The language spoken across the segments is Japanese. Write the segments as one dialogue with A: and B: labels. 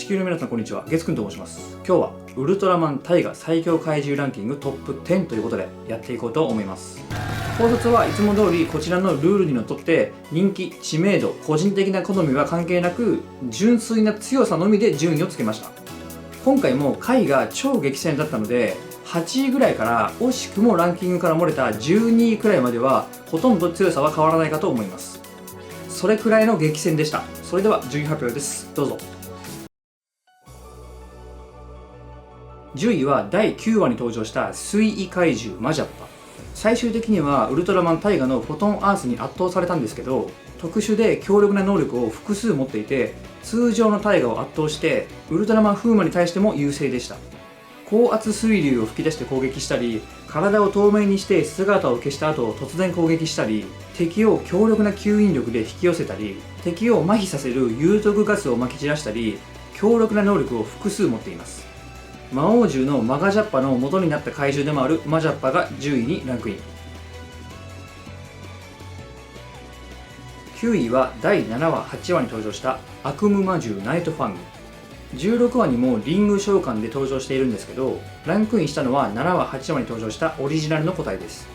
A: 球の皆さんこんにちは、月くんと申します。今日はウルトラマンタイガ最強怪獣ランキングトップ10ということでやっていこうと思います。考察はいつも通りこちらのルールにのっとって人気、知名度、個人的な好みは関係なく純粋な強さのみで順位をつけました。今回も回が超激戦だったので8位ぐらいから惜しくもランキングから漏れた12位くらいまではほとんど強さは変わらないかと思います。それくらいの激戦でした。それでは順位発表です。どうぞ。10位は第9話に登場した水位怪獣マジャッパ。最終的にはウルトラマンタイガのフォトンアースに圧倒されたんですけど、特殊で強力な能力を複数持っていて通常のタイガを圧倒してウルトラマン風磨に対しても優勢でした。高圧水流を吹き出して攻撃したり、体を透明にして姿を消した後突然攻撃したり、敵を強力な吸引力で引き寄せたり、敵を麻痺させる有毒ガスをまき散らしたり、強力な能力を複数持っています。魔王獣のマガジャッパの元になった怪獣でもあるマジャッパが10位にランクイン。9位は第7話8話に登場した悪夢魔獣ナイトファング。16話にもリング召喚で登場しているんですけど、ランクインしたのは7話8話に登場したオリジナルの個体です。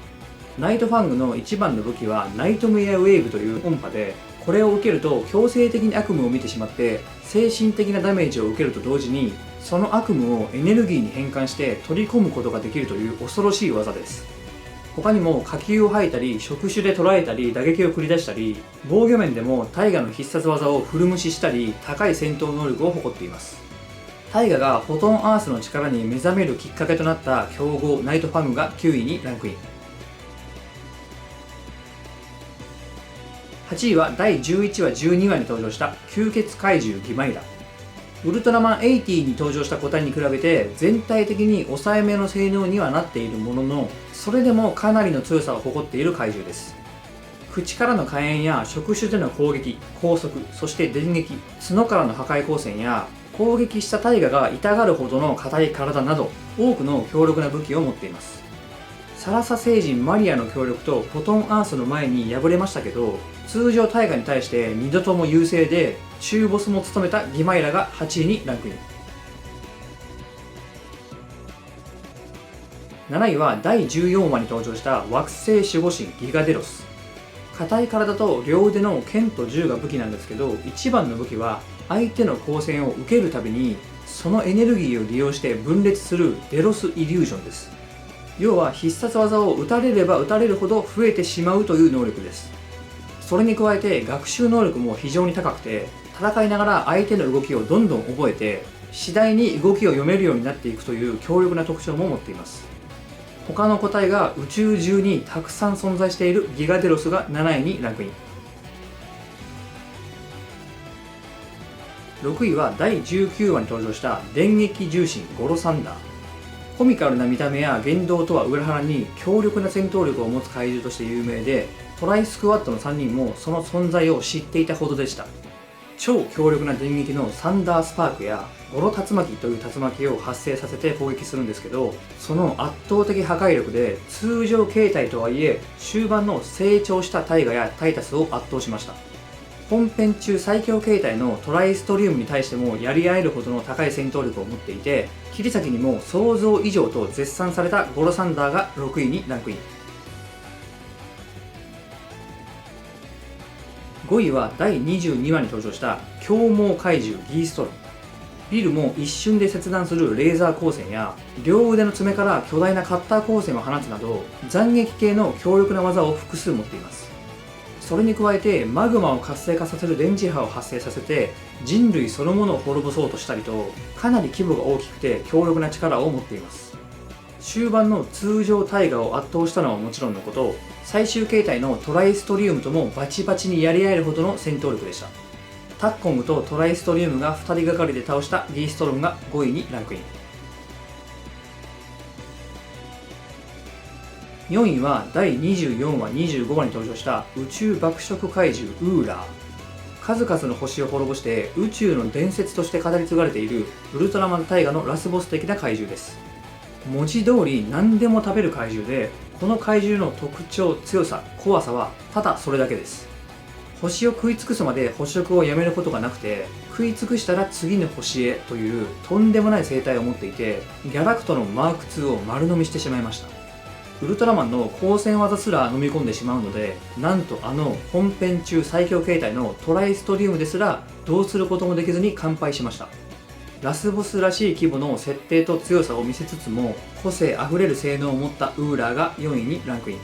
A: ナイトファングの一番の武器はナイトメアウェーブという音波で、これを受けると強制的に悪夢を見てしまって精神的なダメージを受けると同時に、その悪夢をエネルギーに変換して取り込むことができるという恐ろしい技です。他にも火球を吐いたり触手で捉えたり打撃を繰り出したり、防御面でもタイガの必殺技をフル無視したり高い戦闘能力を誇っています。タイガがフォトンアースの力に目覚めるきっかけとなった強豪ナイトファングが9位にランクイン。8位は第11話12話に登場した吸血怪獣ギマイラ。ウルトラマン80に登場した個体に比べて全体的に抑えめの性能にはなっているものの、それでもかなりの強さを誇っている怪獣です。口からの火炎や触手での攻撃、拘束、そして電撃、角からの破壊光線や攻撃したタイガが痛がるほどの硬い体など多くの強力な武器を持っています。サラサ星人マリアの協力とフォトンアースの前に敗れましたけど、通常タイガに対して2度とも優勢で中ボスも務めたギマイラが8位にランクイン。7位は第14話に登場した惑星守護神ギガデロス。硬い体と両腕の剣と銃が武器なんですけど、一番の武器は相手の光線を受けるたびにそのエネルギーを利用して分裂するデロスイリュージョンです。要は必殺技を打たれれば打たれるほど増えてしまうという能力です。それに加えて学習能力も非常に高くて、戦いながら相手の動きをどんどん覚えて次第に動きを読めるようになっていくという強力な特徴も持っています。他の個体が宇宙中にたくさん存在しているギガデロスが7位にランクイン。6位は第19話に登場した電撃重心ゴロサンダー。コミカルな見た目や言動とは裏腹に強力な戦闘力を持つ怪獣として有名で、トライスクワットの3人もその存在を知っていたほどでした。超強力な電撃のサンダースパークやゴロ竜巻という竜巻を発生させて攻撃するんですけど、その圧倒的破壊力で通常形態とはいえ終盤の成長したタイガやタイタスを圧倒しました。本編中最強形態のトライストリウムに対してもやり合えるほどの高い戦闘力を持っていて、切り裂きにも想像以上と絶賛されたゴロサンダーが6位にランクイン。5位は第22話に登場した凶猛怪獣ギーストロン。ビルも一瞬で切断するレーザー光線や両腕の爪から巨大なカッター光線を放つなど斬撃系の強力な技を複数持っています。それに加えてマグマを活性化させる電磁波を発生させて人類そのものを滅ぼそうとしたりと、かなり規模が大きくて強力な力を持っています。終盤の通常タイガを圧倒したのはもちろんのこと、最終形態のトライストリウムともバチバチにやり合えるほどの戦闘力でした。タッコングとトライストリウムが2人がかりで倒したギーストロンが5位にランクイン。4位は第24話25話に登場した宇宙爆食怪獣ウーラー。数々の星を滅ぼして宇宙の伝説として語り継がれているウルトラマンタイガのラスボス的な怪獣です。文字通り何でも食べる怪獣で、この怪獣の特徴、強さ、怖さはただそれだけです。星を食い尽くすまで捕食をやめることがなくて、食い尽くしたら次の星へというとんでもない生態を持っていて、ギャラクトのマーク2を丸飲みしてしまいました。ウルトラマンの光線技すら飲み込んでしまうので、なんと本編中最強形態のトライストリウムですらどうすることもできずに完敗しました。ラスボスらしい規模の設定と強さを見せつつも、個性あふれる性能を持ったウーラーが4位にランクイン。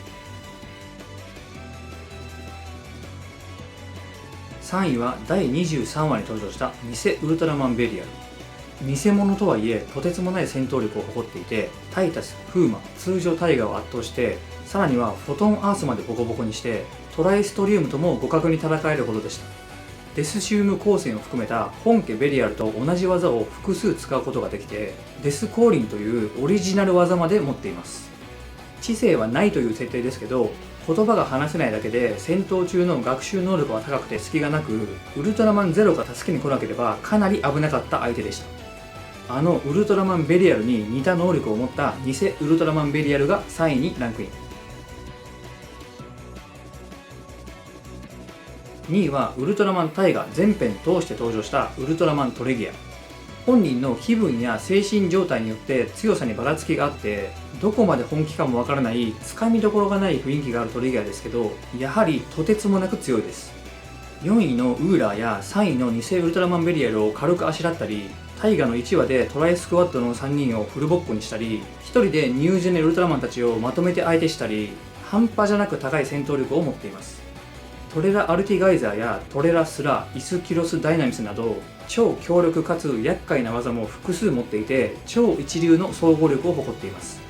A: 3位は第23話に登場した偽ウルトラマンベリアル。偽物とはいえとてつもない戦闘力を誇っていて、タイタス、フーマ、通常タイガを圧倒して、さらにはフォトンアースまでボコボコにして、トライストリウムとも互角に戦えるほどでした。デスシウム光線を含めた本家ベリアルと同じ技を複数使うことができて、デス降臨というオリジナル技まで持っています。知性はないという設定ですけど、言葉が話せないだけで戦闘中の学習能力は高くて隙がなく、ウルトラマンゼロが助けに来なければかなり危なかった相手でした。ウルトラマンベリアルに似た能力を持った偽ウルトラマンベリアルが3位にランクイン。2位はウルトラマンタイガ全編通して登場したウルトラマントレギア。本人の気分や精神状態によって強さにばらつきがあって、どこまで本気かもわからないつかみどころがない雰囲気があるトレギアですけど、やはりとてつもなく強いです。4位のウーラーや3位の偽ウルトラマンベリアルを軽くあしらったり、タイガの1話でトライスクワットの3人をフルボッコにしたり、1人でニュージェネウルトラマンたちをまとめて相手したり、半端じゃなく高い戦闘力を持っています。トレラ・アルティガイザーやトレラ・スラ、イスキロス・ダイナミスなど超強力かつ厄介な技も複数持っていて、超一流の総合力を誇っています。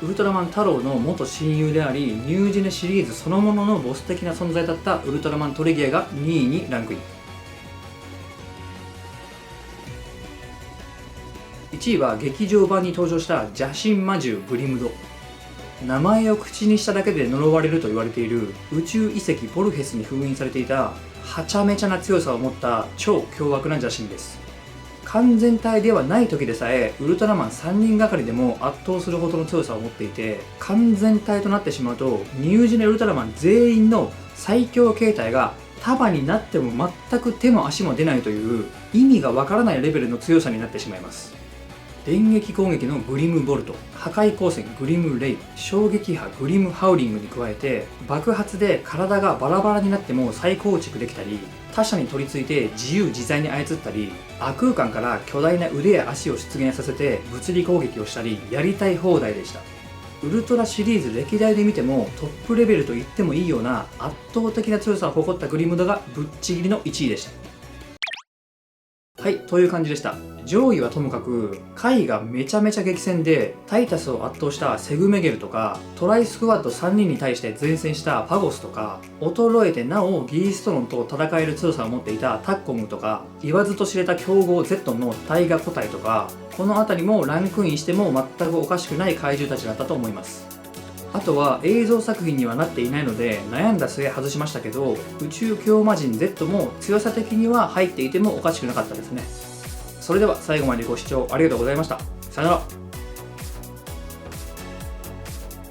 A: ウルトラマン太郎の元親友であり、ニュージェネシリーズそのもののボス的な存在だったウルトラマントレギアが2位にランクイン。1位は劇場版に登場した邪神魔獣ブリムド。名前を口にしただけで呪われると言われている宇宙遺跡ボルヘスに封印されていたはちゃめちゃな強さを持った超凶悪な邪神です。完全体ではない時でさえウルトラマン3人がかりでも圧倒するほどの強さを持っていて、完全体となってしまうとニュージェネウルトラマン全員の最強形態が束になっても全く手も足も出ないという意味がわからないレベルの強さになってしまいます。電撃攻撃のグリムボルト、破壊光線グリムレイ、衝撃波グリムハウリングに加えて、爆発で体がバラバラになっても再構築できたり、他者に取り付いて自由自在に操ったり、亜空間から巨大な腕や足を出現させて物理攻撃をしたり、やりたい放題でした。ウルトラシリーズ歴代で見てもトップレベルと言ってもいいような圧倒的な強さを誇ったグリムドがぶっちぎりの1位でした。はい、という感じでした。上位はともかく回がめちゃめちゃ激戦で、タイタスを圧倒したセグメゲルとか、トライスクワッド3人に対して前線したファゴスとか、衰えてなおギーストロンと戦える強さを持っていたタッコムとか、言わずと知れた強豪ゼットンのタイガ個体とか、この辺りもランクインしても全くおかしくない怪獣たちだったと思います。あとは映像作品にはなっていないので悩んだ末外しましたけど、宇宙強魔人 Z も強さ的には入っていてもおかしくなかったですね。それでは最後までご視聴ありがとうございました。さよなら。